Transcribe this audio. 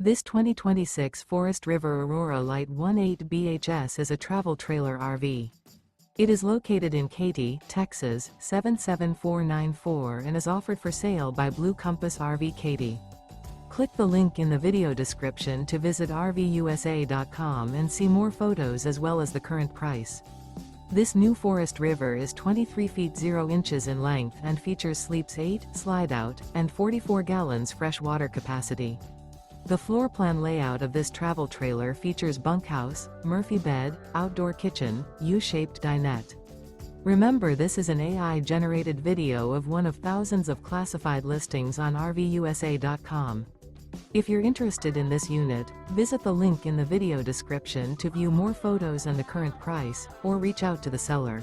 This 2026 Forest River Aurora Light 18 BHS is a travel trailer RV. It is located in Katy, Texas, 77494 and is offered for sale by Blue Compass RV Katy. Click the link in the video description to visit RVUSA.com and see more photos as well as the current price. This new Forest River is 23 feet 0 inches in length and features sleeps 8, slide-out, and 44 gallons fresh water capacity. The floor plan layout of this travel trailer features bunkhouse, Murphy bed, outdoor kitchen, U-shaped dinette. Remember, this is an AI-generated video of one of thousands of classified listings on RVUSA.com. If you're interested in this unit, visit the link in the video description to view more photos and the current price, or reach out to the seller.